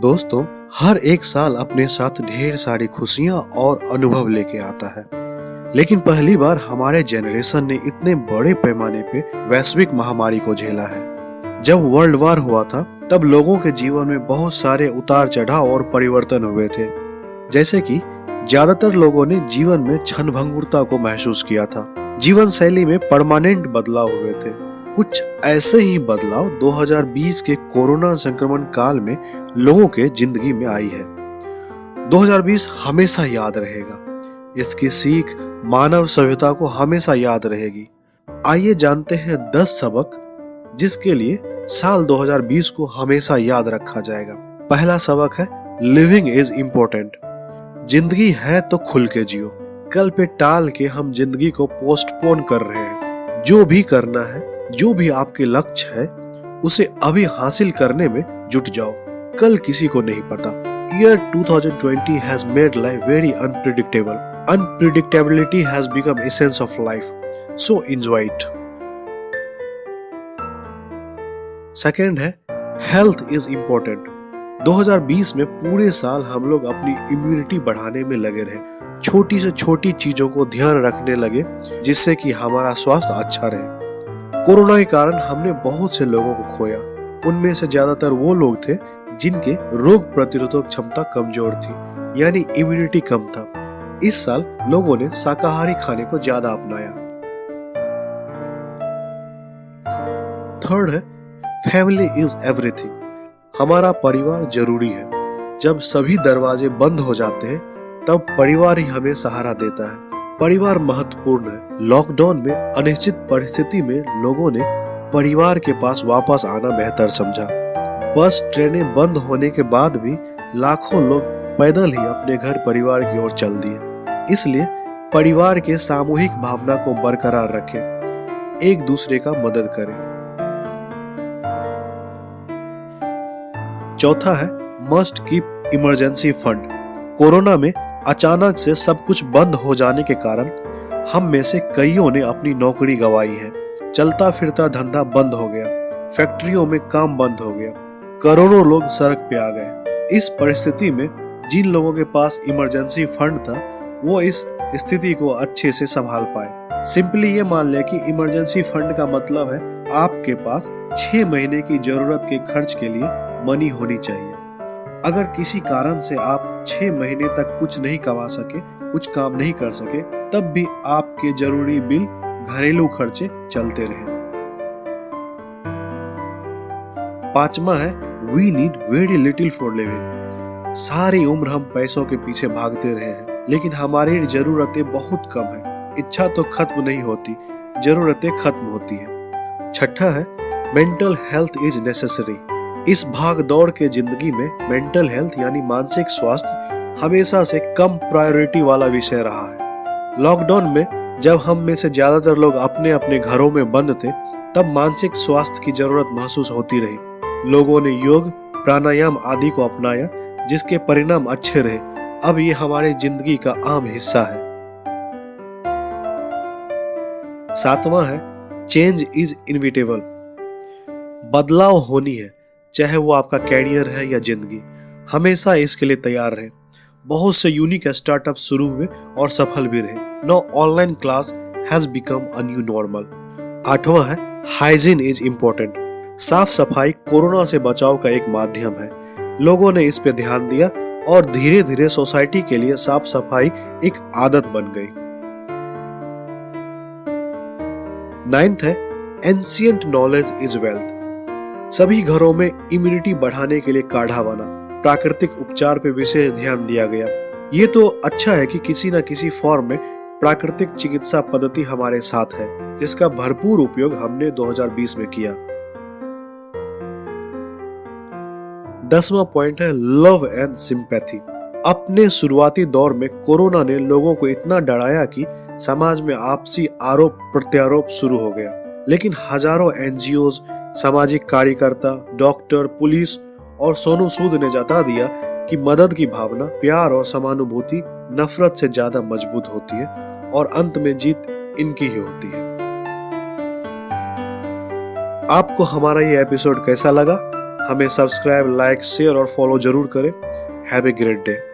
दोस्तों, हर एक साल अपने साथ ढेर सारी खुशियां और अनुभव लेके आता है। लेकिन पहली बार हमारे जनरेशन ने इतने बड़े पैमाने पे वैश्विक महामारी को झेला है। जब वर्ल्ड वार हुआ था तब लोगों के जीवन में बहुत सारे उतार चढ़ाव और परिवर्तन हुए थे। जैसे कि ज्यादातर लोगों ने जीवन में क्षणभंगुरता को महसूस किया था। जीवन शैली में परमानेंट बदलाव हुए थे। कुछ ऐसे ही बदलाव 2020 के कोरोना संक्रमण काल में लोगों के जिंदगी में आई है। 2020 हमेशा याद रहेगा। इसकी सीख मानव सभ्यता को हमेशा याद रहेगी। आइए जानते हैं 10 सबक जिसके लिए साल 2020 को हमेशा याद रखा जाएगा। पहला सबक है लिविंग इज इम्पोर्टेंट। जिंदगी है तो खुल के जियो। कल पे टाल के हम जिंदगी को पोस्टपोन कर रहे हैं। जो भी करना है, जो भी आपके लक्ष्य है, उसे अभी हासिल करने में जुट जाओ। कल किसी को नहीं पता। Year 2020 has made life very unpredictable. Unpredictability has become essence of life. So enjoy it. Second है health is important. 2020 में पूरे साल हम लोग अपनी इम्यूनिटी बढ़ाने में लगे रहे। छोटी से छोटी चीजों को ध्यान रखने लगे जिससे कि हमारा स्वास्थ्य अच्छा रहे। कोरोना के कारण हमने बहुत से लोगों को खोया। उनमें से ज्यादातर वो लोग थे जिनके रोग प्रतिरोधक क्षमता कमजोर थी, यानी इम्यूनिटी कम था। इस साल लोगों ने शाकाहारी खाने को ज्यादा अपनाया। थर्ड है फैमिली इज एवरीथिंग। हमारा परिवार जरूरी है। जब सभी दरवाजे बंद हो जाते हैं तब परिवार ही हमें सहारा देता है। परिवार महत्वपूर्ण है। लॉकडाउन में अनिश्चित परिस्थिति में लोगों ने परिवार के पास वापस आना बेहतर समझा। बस ट्रेनें बंद होने के बाद भी लाखों लोग पैदल ही अपने घर परिवार की ओर चल दिए। इसलिए परिवार के सामूहिक भावना को बरकरार रखें, एक दूसरे का मदद करें। चौथा है must keep emergency fund. Corona में अचानक से सब कुछ बंद हो जाने के कारण हम में से कईयों ने अपनी नौकरी गंवाई है। चलता फिरता धंधा बंद हो गया, फैक्ट्रियों में काम बंद हो गया, करोड़ों लोग सड़क पे आ गए। इस परिस्थिति में जिन लोगों के पास इमरजेंसी फंड था वो इस स्थिति को अच्छे से संभाल पाए। सिंपली ये मान ले कि इमरजेंसी फंड का मतलब है आपके पास 6 महीने की जरूरत के खर्च के लिए मनी होनी चाहिए। अगर किसी कारण से आप 6 महीने तक कुछ नहीं कमा सके, कुछ काम नहीं कर सके, तब भी आपके जरूरी बिल, घरेलू खर्चे चलते रहे। पांचवा है we need very little for living. सारी उम्र हम पैसों के पीछे भागते रहे हैं, लेकिन हमारी जरूरतें बहुत कम है। इच्छा तो खत्म नहीं होती, जरूरतें खत्म होती है। छठा है मेंटल हेल्थ इज नेसेसरी। इस भाग दौड़ के जिंदगी में मेंटल हेल्थ यानी मानसिक स्वास्थ्य हमेशा से कम प्रायोरिटी वाला विषय रहा है। लॉकडाउन में जब हम में से ज्यादातर लोग अपने अपने घरों में बंद थे तब मानसिक स्वास्थ्य की जरूरत महसूस होती रही। लोगों ने योग, प्राणायाम आदि को अपनाया जिसके परिणाम अच्छे रहे। अब ये हमारे जिंदगी का आम हिस्सा है। सातवां है चेंज इज इनविटेबल। बदलाव होनी है, चाहे वो आपका कैरियर है या जिंदगी। हमेशा इसके लिए तैयार रहें। बहुत से यूनिक स्टार्टअप शुरू हुए और सफल भी रहे। Now online class has become a new normal. आठवां है हाइजीन इज इम्पोर्टेंट। साफ सफाई कोरोना से बचाव का एक माध्यम है। लोगों ने इस पे ध्यान दिया और धीरे धीरे सोसाइटी के लिए साफ सफाई एक आदत बन गई। नाइन्थ है एंशिएंट नॉलेज इज वेल्थ। सभी घरों में इम्यूनिटी बढ़ाने के लिए काढ़ा बना। प्राकृतिक उपचार पे विशेष ध्यान दिया गया। ये तो अच्छा है कि किसी न किसी फॉर्म में प्राकृतिक चिकित्सा पद्धति हमारे साथ है, जिसका भरपूर उपयोग हमने 2020 में किया। 10वां पॉइंट है लव एंड सिंपैथी। अपने शुरुआती दौर में कोरोना ने लोगों को इतना डराया कि समाज में आपसी आरोप प्रत्यारोप शुरू हो गया। लेकिन हजारों एनजीओज, सामाजिक कार्यकर्ता, डॉक्टर, पुलिस और सोनू सूद ने जता दिया कि मदद की भावना, प्यार और समानुभूति नफरत से ज्यादा मजबूत होती है और अंत में जीत इनकी ही होती है। आपको हमारा ये एपिसोड कैसा लगा हमें सब्सक्राइब, लाइक, शेयर और फॉलो जरूर करें। Have a great day.